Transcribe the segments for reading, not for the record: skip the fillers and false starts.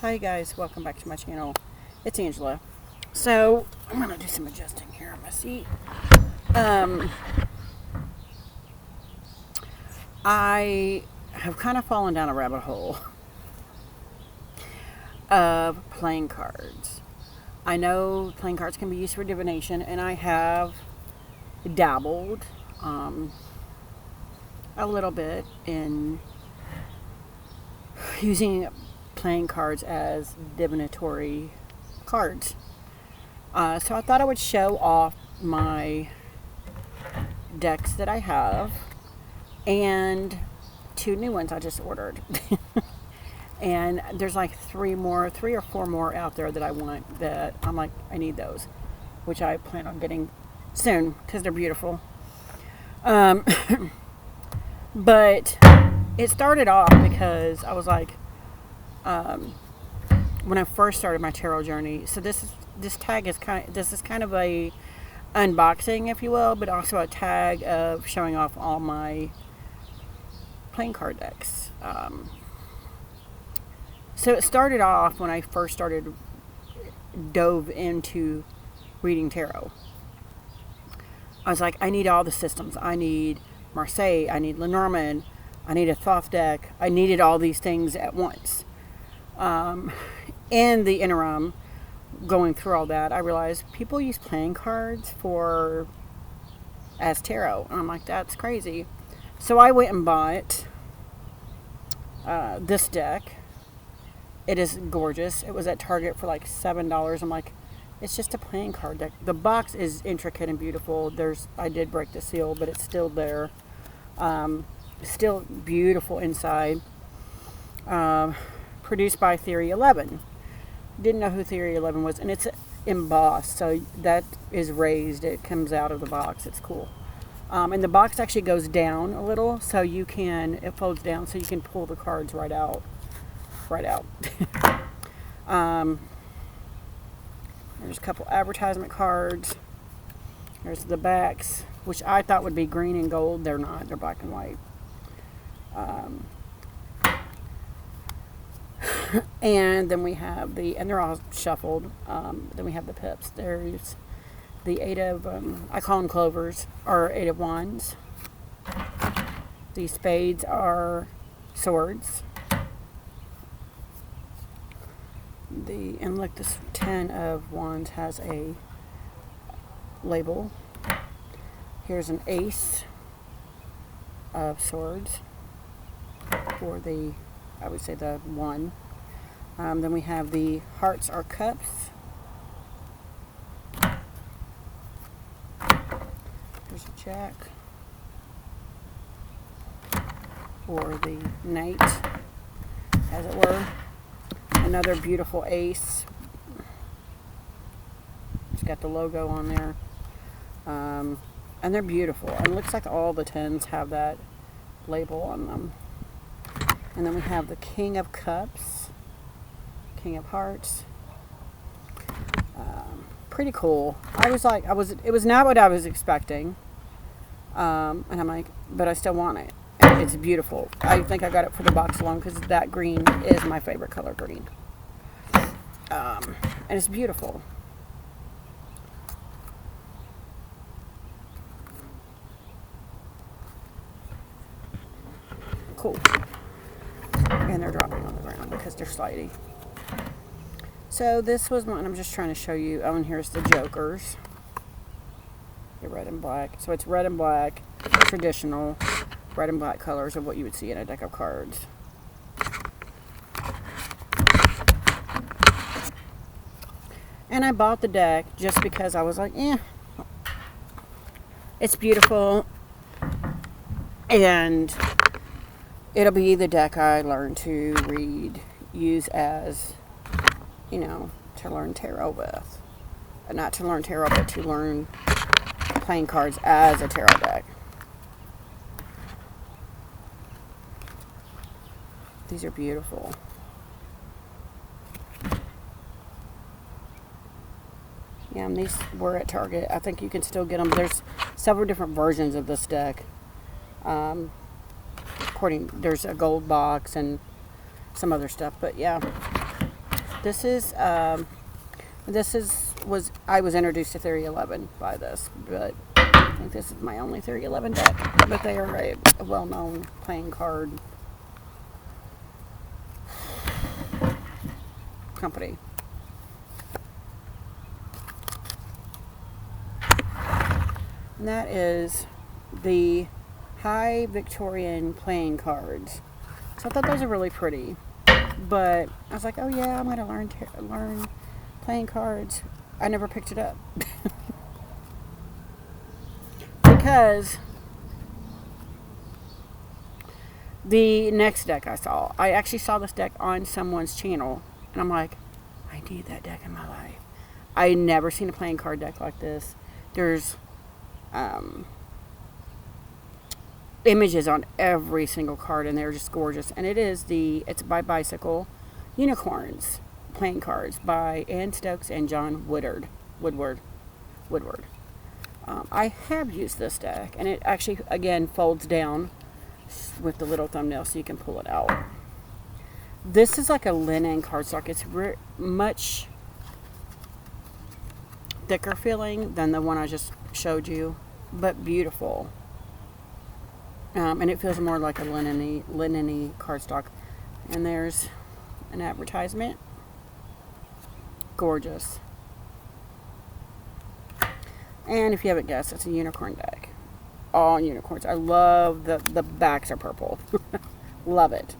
Hi guys, welcome back to my channel. It's Angela. So I'm gonna do some adjusting here on my seat. I have kind of fallen down a rabbit hole of playing cards. I know playing cards can be used for divination, and I have dabbled a little bit in using playing cards as divinatory cards. So I thought I would show off my decks that I have and 2 new ones I just ordered. And there's like 3 or 4 more out there that I want, that I'm like, I need those, which I plan on getting soon because they're beautiful. But it started off because I was like, when I first started my tarot journey. So this is kind of a unboxing, if you will, but also a tag of showing off all my playing card decks. So it started off when I first dove into reading tarot. I was like, I need all the systems. I need Marseille, I need Lenormand, I need a Thoth deck. I needed all these things at once. In the interim, going through all that, I realized people use playing cards as tarot. And I'm like, that's crazy. So I went and bought this deck. It is gorgeous. It was at Target for like $7. I'm like, it's just a playing card deck. The box is intricate and beautiful. I did break the seal, but it's still there. Still beautiful inside. Produced by Theory 11. Didn't know who Theory 11 was, and it's embossed, so that is raised. It comes out of the box. It's cool. And the box actually goes down a little, so it folds down, so you can pull the cards right out. There's a couple advertisement cards. There's the backs, which I thought would be green and gold. They're not. They're black and white. And then we have and they're all shuffled. Then we have the pips. There's the 8 of, I call them clovers, or 8 of wands. The spades are swords. And look, this 10 of wands has a label. Here's an ace of swords for I would say the 1. Then we have the hearts are cups. There's a jack. Or the knight, as it were. Another beautiful ace. It's got the logo on there. And they're beautiful. And it looks like all the 10s have that label on them. And then we have the King of Cups, King of Hearts. Pretty cool. It was not what I was expecting. And I'm like, but I still want it. And it's beautiful. I think I got it for the box alone because that green is my favorite color green. And it's beautiful. Cool. And they're dropping on the ground because they're slidey. So this was one I'm just trying to show you. Oh, and here's the jokers. The red and black. So it's red and black, traditional red and black colors of what you would see in a deck of cards. And I bought the deck just because I was like, it's beautiful. And it'll be the deck I learn to use as, to learn tarot with. Not to learn tarot, but to learn playing cards as a tarot deck. These are beautiful. Yeah, and these were at Target. I think you can still get them. There's several different versions of this deck. There's a gold box and some other stuff, but yeah. I was introduced to Theory 11 by this, but I think this is my only Theory 11 deck. But they are a well-known playing card company. And that is the High Victorian playing cards. So I thought those are really pretty. But I was like, oh yeah, I'm going to learn playing cards. I never picked it up. Because the next deck I actually saw this deck on someone's channel. And I'm like, I need that deck in my life. I never seen a playing card deck like this. There's images on every single card, and they're just gorgeous. And it's by Bicycle Unicorns playing cards by Ann Stokes and John Woodward. I have used this deck, and it actually again folds down with the little thumbnail so you can pull it out. This is like a linen cardstock. It's much thicker feeling than the one I just showed you, but beautiful. And it feels more like a linen-y cardstock. And there's an advertisement. Gorgeous. And if you haven't guessed, it's a unicorn deck. All unicorns. I love the backs are purple. Love it.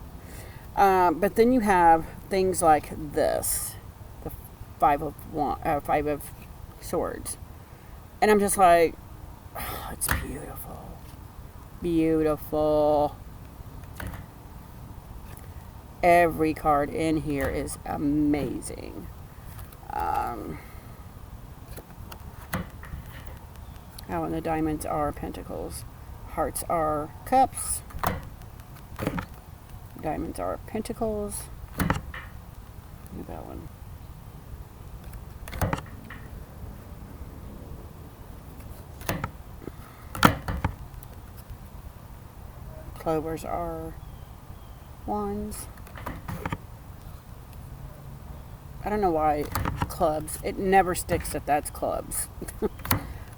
But then you have things like this, the Five of Swords, and I'm just like, oh, it's beautiful, beautiful. Every card in here is amazing. And the diamonds are pentacles, hearts are cups, diamonds are pentacles. Look at that one. Clovers are wands. I don't know why clubs. It never sticks that that's clubs.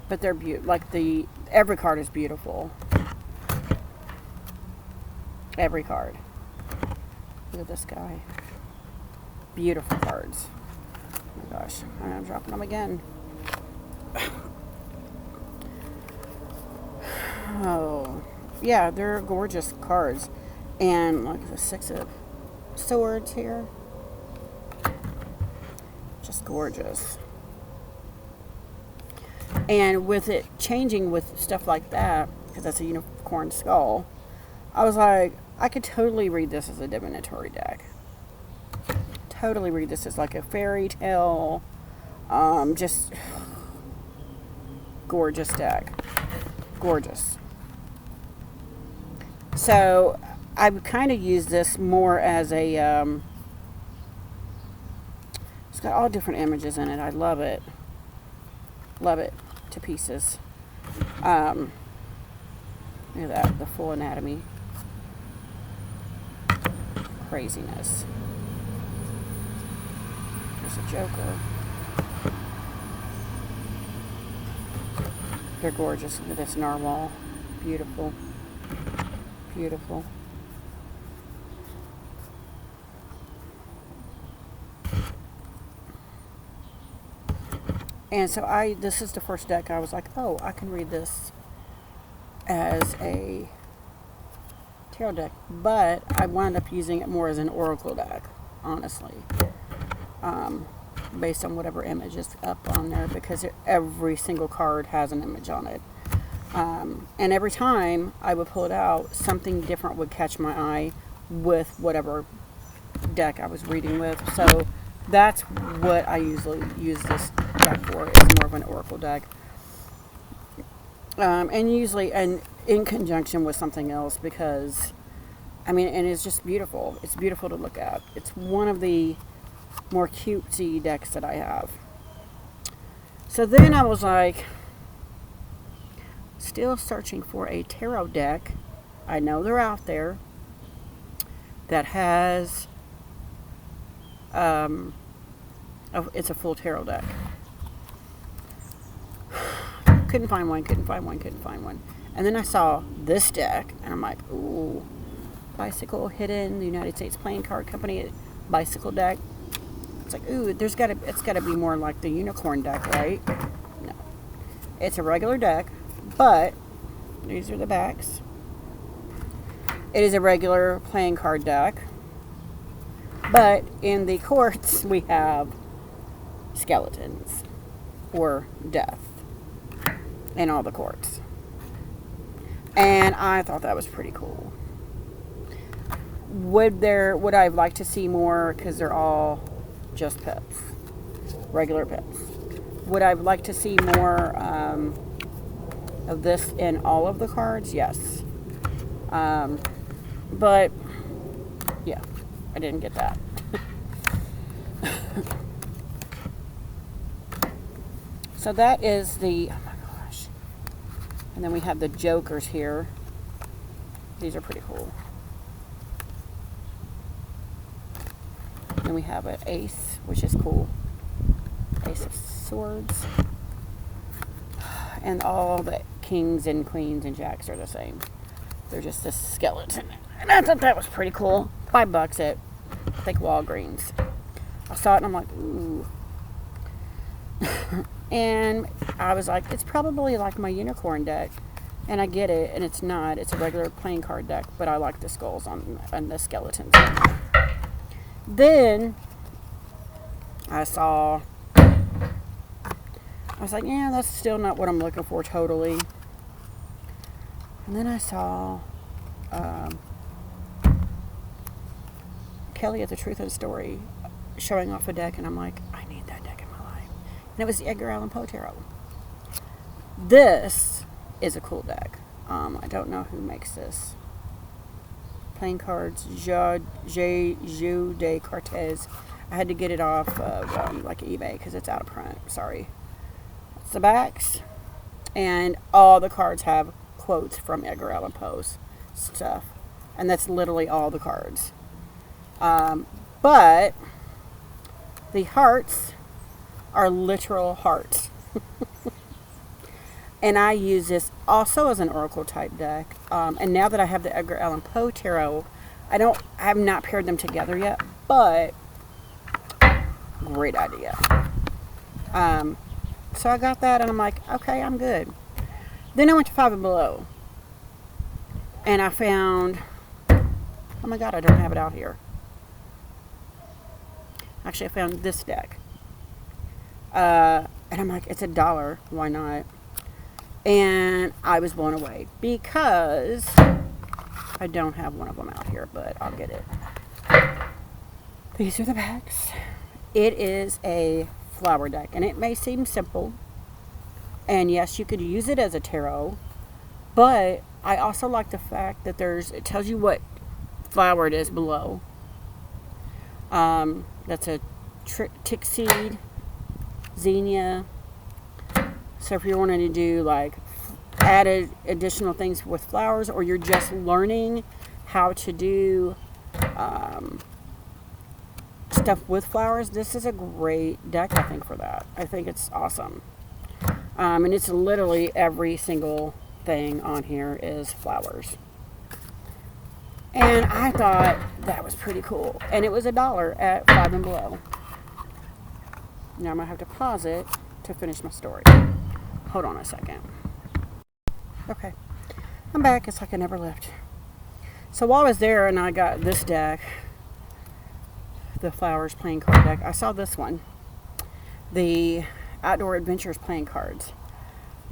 But they're beautiful. Like every card is beautiful. Every card. Look at this guy. Beautiful cards. Oh my gosh. I'm dropping them again. Oh. Yeah, they're gorgeous cards. And look at the Six of Swords here. Just gorgeous. And with it changing with stuff like that, because that's a unicorn skull, I was like, I could totally read this as a divinatory deck. Totally read this as like a fairy tale. Just gorgeous deck. Gorgeous. So I would kind of use this more as a, it's got all different images in it. I love it. Love it to pieces. Look at that, the full anatomy. Craziness. There's a Joker. They're gorgeous. Look at this narwhal. Beautiful. Beautiful. And so this is the first deck I was like, oh, I can read this as a tarot deck. But I wound up using it more as an oracle deck, honestly. Based on whatever image is up on there, because every single card has an image on it. And every time I would pull it out, something different would catch my eye with whatever deck I was reading with. So that's what I usually use this deck for. It's more of an oracle deck. And usually in conjunction with something else, because, I mean, and it's just beautiful. It's beautiful to look at. It's one of the more cutesy decks that I have. So then I was like, still searching for a tarot deck. I know they're out there that has It's a full tarot deck. Couldn't find one. And then I saw this deck, and I'm like, ooh, bicycle hidden, the United States Playing Card Company bicycle deck. It's like, ooh, it's got to be more like the unicorn deck, right? No, it's a regular deck, but these are the backs. It is a regular playing card deck, but in the courts we have skeletons or death in all the courts. And I thought that was pretty cool. Would I like to see more, because they're all just pets, regular pets. Would I like to see more of this in all of the cards? Yes. But yeah, I didn't get that. So that is the, oh my gosh. And then we have the jokers here. These are pretty cool. Then we have an ace, which is cool. Ace of swords. And all the kings and queens and jacks are the same. They're just a skeleton. And I thought that was pretty cool. $5 at, I think, Walgreens. I saw it and I'm like, ooh. And I was like, it's probably like my unicorn deck. And I get it, and it's not. It's a regular playing card deck, but I like the skulls on the skeletons. Then I was like, yeah, that's still not what I'm looking for totally. And then I saw Kelly at The Truth of the Story showing off a deck, and I'm like, I need that deck in my life. And it was the Edgar Allan Poe Tarot. This is a cool deck. I don't know who makes this. Playing cards, Jeu de Cartes. I had to get it off of like eBay because it's out of print. Sorry. It's the backs, and all the cards have quotes from Edgar Allan Poe's stuff, and that's literally all the cards. But the hearts are literal hearts. And I use this also as an oracle type deck. And now that I have the Edgar Allan Poe Tarot, I have not paired them together yet, but great idea. So I got that, and I'm like, okay, I'm good. Then I went to Five and Below, and I found, oh my God, I don't have it out here. Actually, I found this deck. And I'm like, it's $1, why not? And I was blown away because I don't have one of them out here, but I'll get it. These are the backs. It is a flower deck, and it may seem simple. And yes, you could use it as a tarot, but I also like the fact that it tells you what flower it is below. That's a tick seed, zinnia. So if you're wanting to do like added additional things with flowers, or you're just learning how to do stuff with flowers, this is a great deck, I think, for that. I think it's awesome. And it's literally every single thing on here is flowers. And I thought that was pretty cool. And it was $1 at Five and Below. Now I'm going to have to pause it to finish my story. Hold on a second. Okay. I'm back. It's like I never left. So while I was there and I got this deck, the Flowers playing card deck, I saw this one. The Outdoor Adventures playing cards.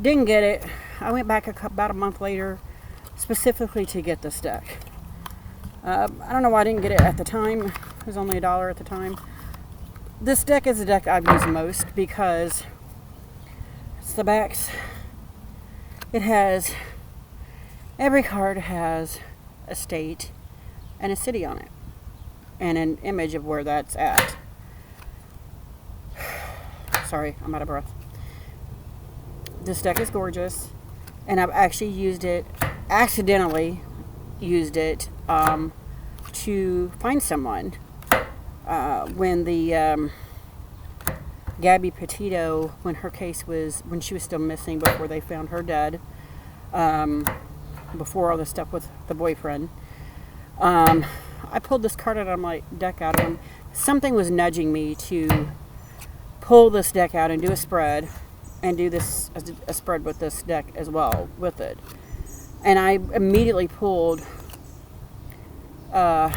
Didn't get it. I went back about a month later specifically to get this deck. I don't know why I didn't get it at the time. It was only $1 at the time. This deck is the deck I've used most because it's the backs. It has, every card has a state and a city on it, and an image of where that's at. Sorry, I'm out of breath. This deck is gorgeous, and I've actually accidentally used it to find someone when the Gabby Petito, when she was still missing before they found her dead, before all this stuff with the boyfriend. I pulled this card out of my deck out, and something was nudging me to pull this deck out and do a spread, and do this a spread with this deck as well with it. And I immediately pulled Grand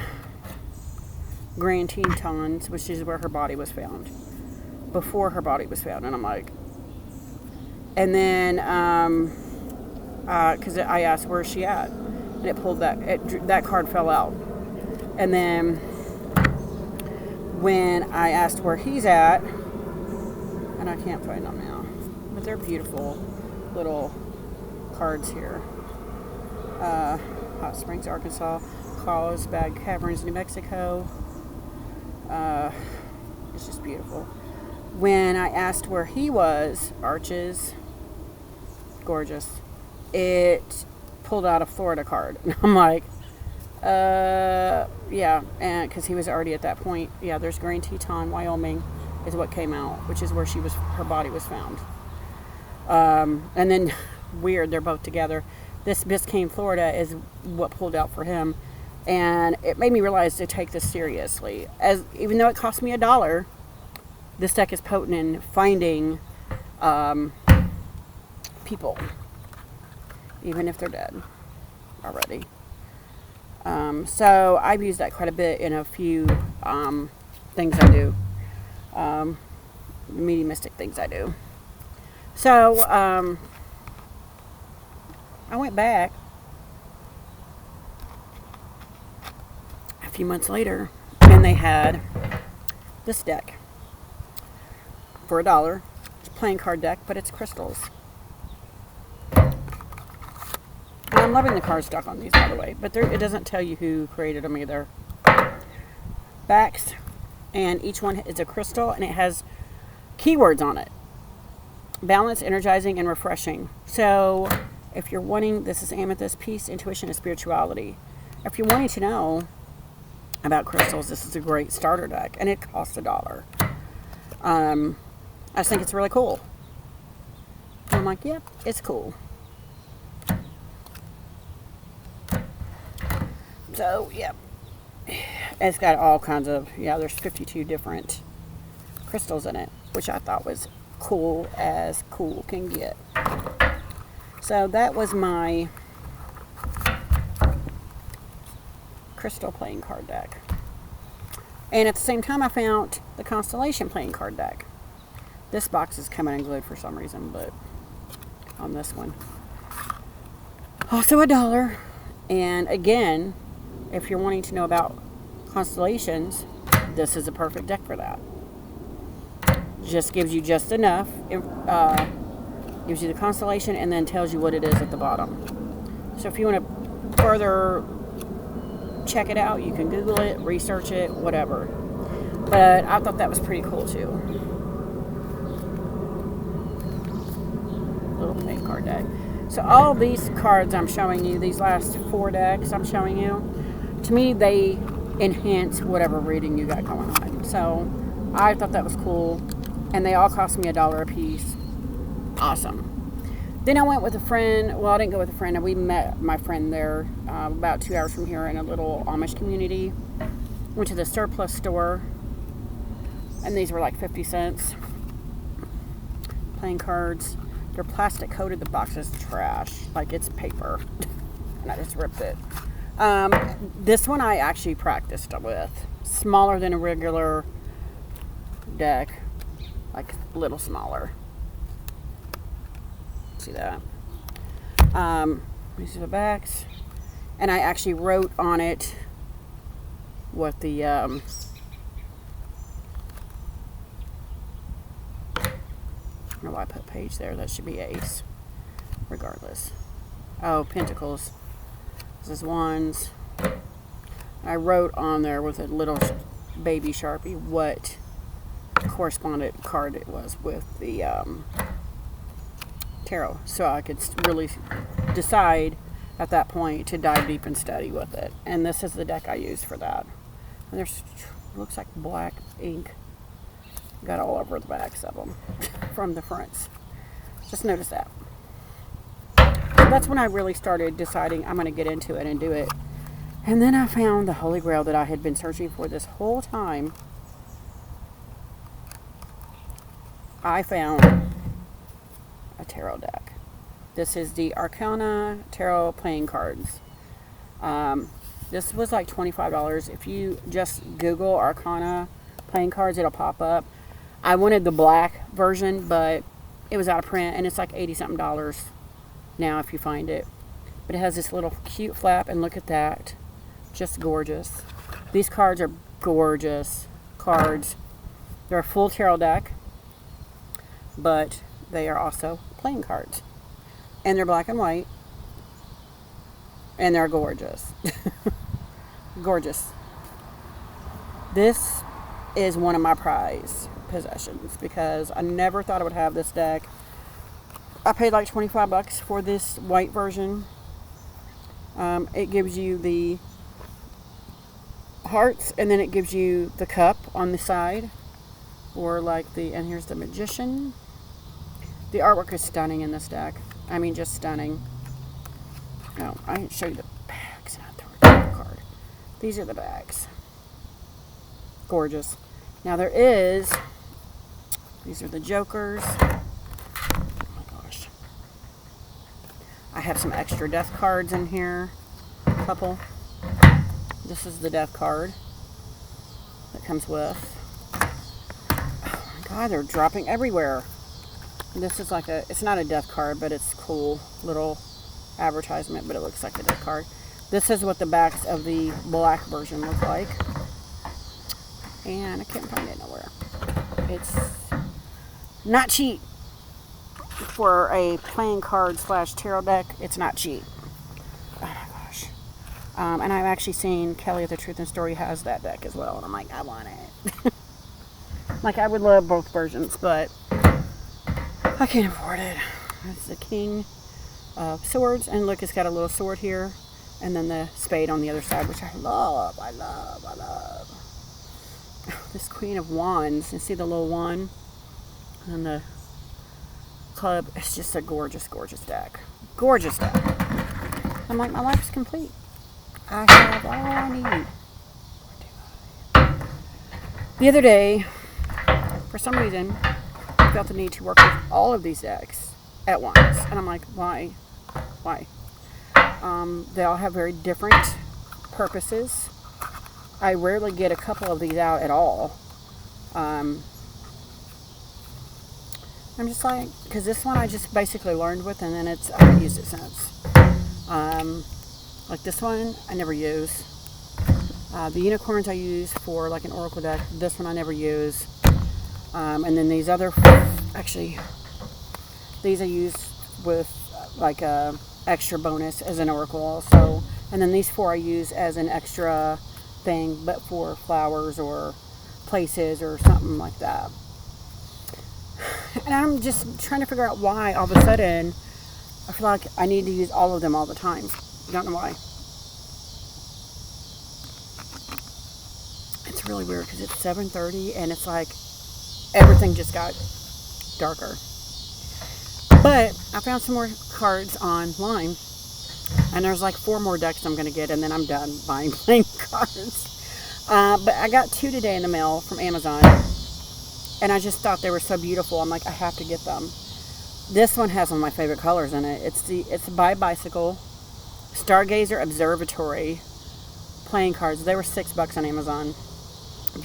Tetons, which is where her body was found, before her body was found. And I'm like, and then because I asked where's she at, and it pulled that card fell out. And then when I asked where he's at, and I can't find them now, but they're beautiful little cards here. Hot Springs, Arkansas, Carlsbad Caverns, New Mexico. It's just beautiful. When I asked where he was, Arches, gorgeous, it pulled out a Florida card. And I'm like, yeah, and because he was already at that point. Yeah, there's Grand Teton, Wyoming, is what came out, which is where her body was found. And then, weird, they're both together. This Biscayne, Florida is what pulled out for him. And it made me realize to take this seriously. Even though it cost me $1, this deck is potent in finding people, even if they're dead already. So I've used that quite a bit in a few things I do, mediumistic things I do. So I went back a few months later, and they had this deck for $1. It's a playing card deck, but it's crystals. And I'm loving the cardstock on these, by the way, but it doesn't tell you who created them either. Backs, and each one is a crystal, and it has keywords on it: balance, energizing, and refreshing. So if you're wanting, this is amethyst, peace, intuition, and spirituality. If you're wanting to know about crystals, this is a great starter deck, and it costs $1. I just think it's really cool. And I'm like, yep, it's cool. So, yeah, it's got all kinds of, there's 52 different crystals in it, which I thought was cool as cool can get. So that was my crystal playing card deck. And at the same time, I found the Constellation playing card deck. This box is coming unglued for some reason, but on this one. Also $1. And again, if you're wanting to know about constellations, this is a perfect deck for that. Just gives you just enough, gives you the constellation, and then tells you what it is at the bottom. So if you want to further check it out, you can Google it, research it, whatever. But I thought that was pretty cool too. Little playing card deck. So all these cards I'm showing you, these last 4 decks I'm showing you, to me they enhance whatever reading you got going on. So I thought that was cool, and they all cost me $1 a piece. Awesome. Then I went with a friend. Well, I didn't go with a friend. We met my friend there about 2 hours from here in a little Amish community. Went to the surplus store, and these were like 50 cents. Playing cards. They're plastic coated. The box is trash. Like it's paper. And I just ripped it. This one I actually practiced with. Smaller than a regular deck. Like a little smaller. See that? These are the backs. And I actually wrote on it what the I don't know why I put page there. That should be ace. Regardless. Oh, Pentacles. This is wands. I wrote on there with a little baby Sharpie what correspondent card it was with the tarot, so I could really decide at that point to dive deep and study with it. And this is the deck I use for that. And there's, looks like black ink. got all over the backs of them from the fronts. Just noticed that. So that's when I really started deciding I'm going to get into it and do it. And then I found the Holy Grail that I had been searching for this whole time. I found a tarot deck. This is the Arcana Tarot playing cards. This was like $25. If you just Google Arcana playing cards, it'll pop up. I wanted the black version, but it was out of print, and it's like $80-something now if you find it. But it has this little cute flap, and look at that. Just gorgeous. These cards are gorgeous cards. They're a full tarot deck, but they are also playing cards. And they're black and white. And they're gorgeous. Gorgeous. This is one of my prized possessions because I never thought I would have this deck. I paid like $25 for this white version. It gives you the hearts, and then it gives you the cup on the side, or like and here's the Magician. The artwork is stunning in this deck. I mean, just stunning. No, I didn't show you the bags, not the original card. These are the bags. Gorgeous. Now these are the Jokers. Oh my gosh. I have some extra death cards in here. A couple. This is the death card that comes with. Oh my God, they're dropping everywhere. This is like it's not a death card, but it's cool. Little advertisement, but it looks like a death card. This is what the backs of the black version look like. And I can't find it nowhere. It's not cheap. For a playing card / tarot deck, it's not cheap. Oh my gosh. And I've actually seen Kelly at the Truth and Story has that deck as well. And I'm like, I want it. Like, I would love both versions, but I can't afford it. It's the King of Swords. And look, it's got a little sword here. And then the spade on the other side, which I love. I love. This Queen of Wands. You see the little wand? And the club. It's just a gorgeous, gorgeous deck. Gorgeous deck. I'm like, my life's complete. I have all I need. The other day, for some reason, I felt the need to work with all of these decks at once. And I'm like, why? Why? They all have very different purposes. I rarely get a couple of these out at all. I'm just like, because this one I just basically learned with, and then I haven't used it since. Like this one, I never use. The unicorns I use for like an oracle deck. This one I never use. And then these other, actually, these I use with like a extra bonus as an oracle also. And then these 4 I use as an extra thing, but for flowers or places or something like that. And I'm just trying to figure out why all of a sudden I feel like I need to use all of them all the time. I don't know why. It's really weird because it's 7:30 and it's like everything just got darker. But I found some more cards online, and there's like 4 more decks I'm going to get, and then I'm done buying playing cards. But I got 2 today in the mail from Amazon, and I just thought they were so beautiful. I'm like, I have to get them. This one has one of my favorite colors in it. It's by Bicycle Stargazer Observatory playing cards. They were $6 on Amazon.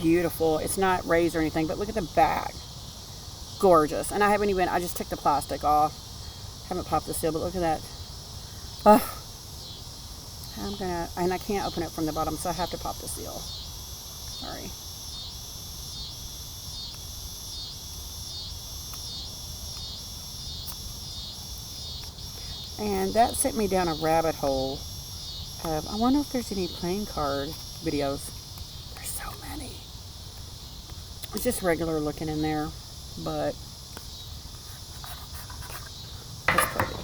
Beautiful. It's not raised or anything, but look at the back. Gorgeous. And I just took the plastic off. Haven't popped the seal, but look at that. Oh, and I can't open it from the bottom, so I have to pop the seal. Sorry. And that sent me down a rabbit hole of, I wonder if there's any playing card videos. There's so many. It's just regular looking in there, but it's pretty.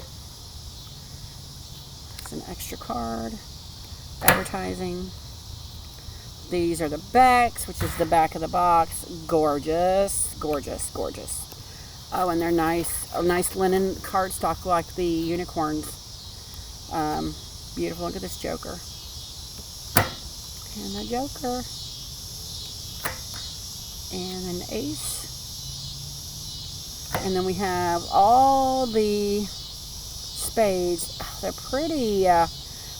It's an extra card. Advertising. These are the backs, which is the back of the box. Gorgeous, gorgeous, gorgeous. Oh, and they're nice. A nice linen cardstock like the unicorns. Beautiful. Look at this Joker. And a Joker. And an ace. And then we have all the spades. Oh, they're pretty.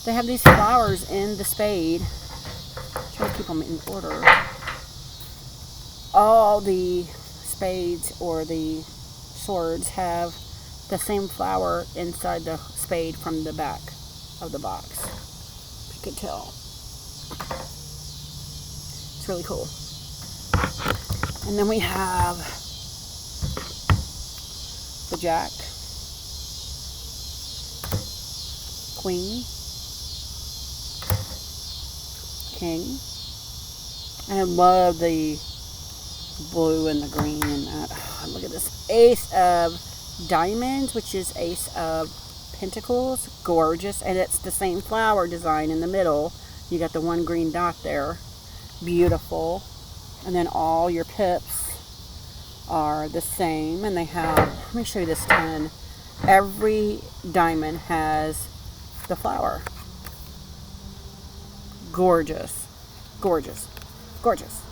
They have these flowers in the spade. Try to keep them in order. All the spades or the swords have the same flower inside the spade from the back of the box. If you could tell. It's really cool. And then we have the Jack, Queen, King. And I love the blue and the green and that. Oh, look at this Ace of Diamonds, which is Ace of Pentacles. Gorgeous. And it's the same flower design in the middle. You got the one green dot there. Beautiful. And then all your pips are the same. And they have, let me show you this 10. Every diamond has the flower. Gorgeous. Gorgeous. Gorgeous.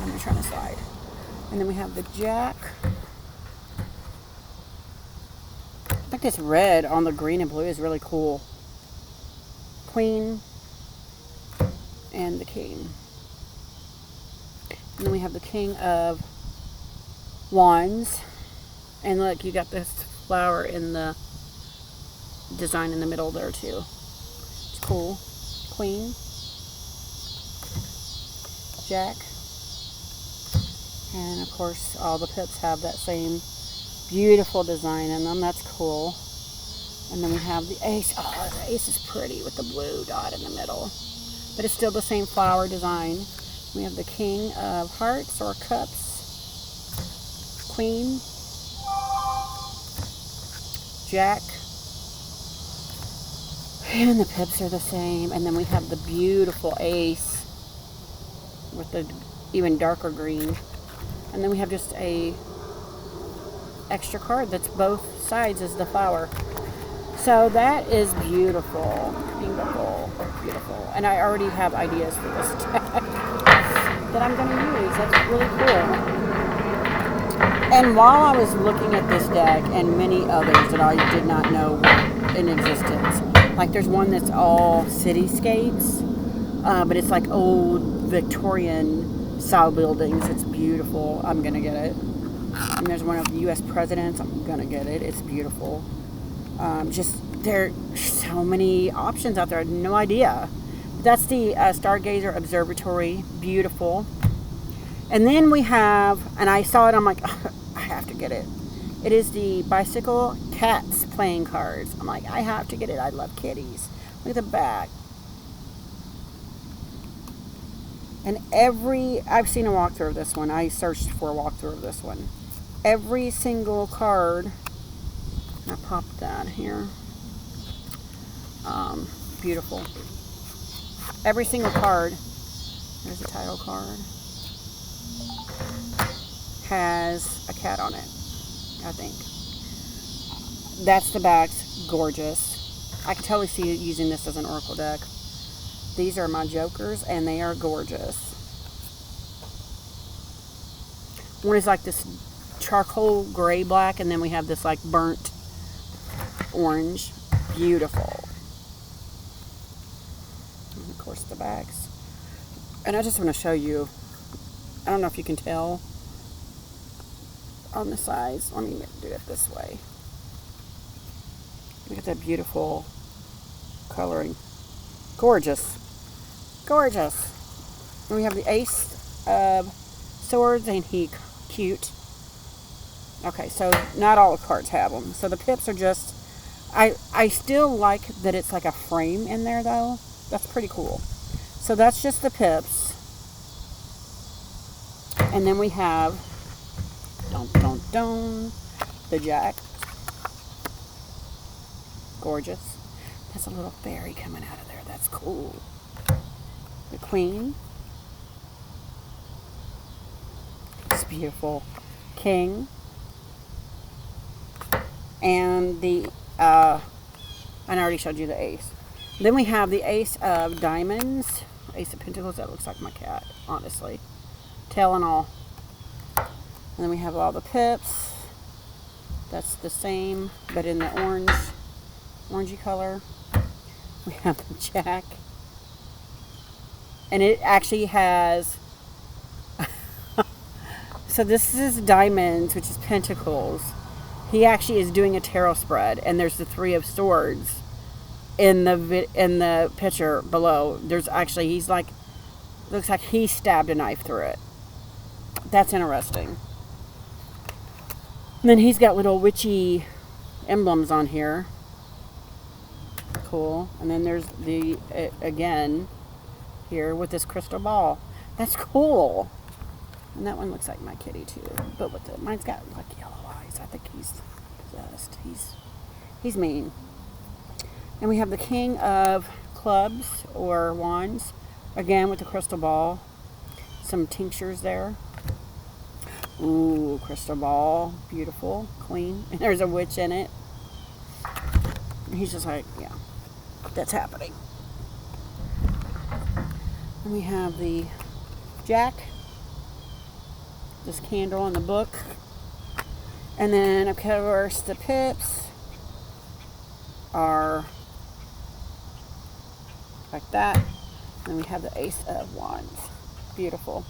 Let me try to slide. And then we have the Jack. I think this red on the green and blue is really cool. Queen and the King. And then we have the King of Wands. And look, you got this flower in the design in the middle there too. It's cool. Queen. Jack. And of course all the pips have that same beautiful design in them. That's cool. And then we have the Ace. Oh, the Ace is pretty with the blue dot in the middle. But it's still the same flower design. We have the King of Hearts or Cups. Queen. Jack. And the pips are the same. And then we have the beautiful Ace with the even darker green. And then we have just a extra card that's both sides is the flower. So that is beautiful. Beautiful. Beautiful. And I already have ideas for this deck that I'm going to use. That's really cool. And while I was looking at this deck and many others that I did not know were in existence, like there's one that's all cityscapes, but it's like old Victorian style buildings. It's beautiful. I'm going to get it. And there's one of the U.S. presidents. I'm going to get it. It's beautiful. Just there are so many options out there. I had no idea. That's the Stargazer Observatory. Beautiful. And then we have, and I saw it, I'm like, I have to get it. It is the Bicycle Cats playing cards. I'm like, I have to get it. I love kitties. Look at the back. And I've seen a walkthrough of this one. I searched for a walkthrough of this one. Every single card, I popped that here. Beautiful. Every single card, there's a title card, has a cat on it, I think. That's the backs. Gorgeous. I can totally see using this as an oracle deck. These are my jokers, and they are gorgeous. One is like this charcoal gray black, and then we have this like burnt orange. Beautiful. And of course the backs. And I just want to show you, I don't know if you can tell on the sides. Let me do it this way. Look at that beautiful coloring. Gorgeous. Gorgeous. And we have the Ace of Swords, and he cute. Okay, so not all the cards have them. So the pips are just, I still like that it's like a frame in there though. That's pretty cool. So that's just the pips. And then we have, the Jack. Gorgeous. That's a little fairy coming out of there. That's cool. Queen. It's beautiful. King. And the, and I already showed you the ace. Then we have the Ace of Diamonds. Ace of Pentacles. That looks like my cat, honestly. Tail and all. And then we have all the pips. That's the same, but in the orangey color. We have the Jack. And it actually has... So this is Diamonds, which is Pentacles. He actually is doing a tarot spread, and there's the Three of Swords in the picture below. There's actually, he's like, looks like he stabbed a knife through it. That's interesting. And then he's got little witchy emblems on here. Cool. And then there's the, again, here with this crystal ball. That's cool. And that one looks like my kitty too. But with the, mine's got like yellow eyes. I think he's possessed. He's mean. And we have the King of Clubs or Wands. Again with the crystal ball. Some tinctures there. Ooh, crystal ball. Beautiful. Queen. And there's a witch in it. And he's just like, yeah, that's happening. And we have the Jack. This candle in the book. And then, of course, the pips are like that. And we have the Ace of Wands. Beautiful.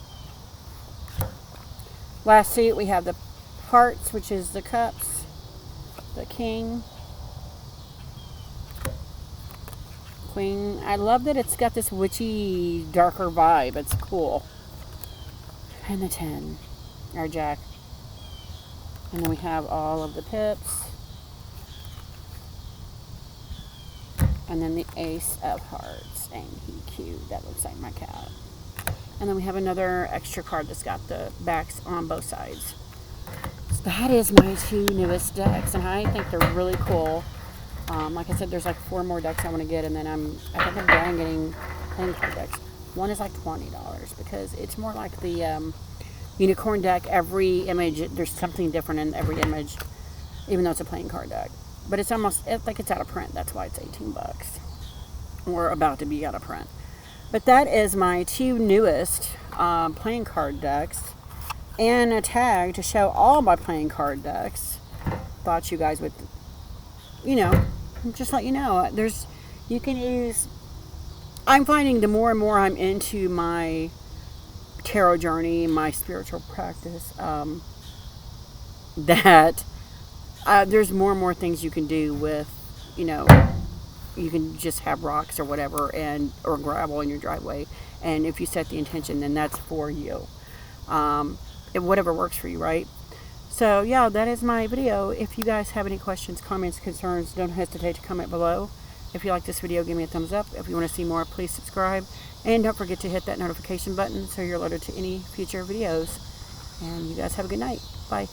Last suit, we have the Hearts, which is the cups, the King, Queen. I love that it's got this witchy, darker vibe. It's cool. And the 10, our Jack. And then we have all of the pips. And then the Ace of Hearts. Ain't he cute? That looks like my cat. And then we have another extra card that's got the backs on both sides. So that is my two newest decks, and I think they're really cool. Like I said, there's like 4 more decks I want to get, and then I think I'm done getting playing card decks. One is like $20 because it's more like the unicorn deck. Every image, there's something different in every image, even though it's a playing card deck. But it's almost like it's out of print. That's why it's $18. Or about to be out of print. But that is my 2 newest playing card decks. And a tag to show all my playing card decks. Thought you guys would, you know, just let you know. You can use, I'm finding the more and more I'm into my tarot journey, my spiritual practice, that there's more and more things you can do with, you know, you can just have rocks or whatever or gravel in your driveway, and if you set the intention, then that's for you. Whatever works for you, right? So yeah, that is my video. If you guys have any questions, comments, concerns, don't hesitate to comment below. If you like this video, give me a thumbs up. If you want to see more, please subscribe, and don't forget to hit that notification button so you're alerted to any future videos. And you guys have a good night. Bye.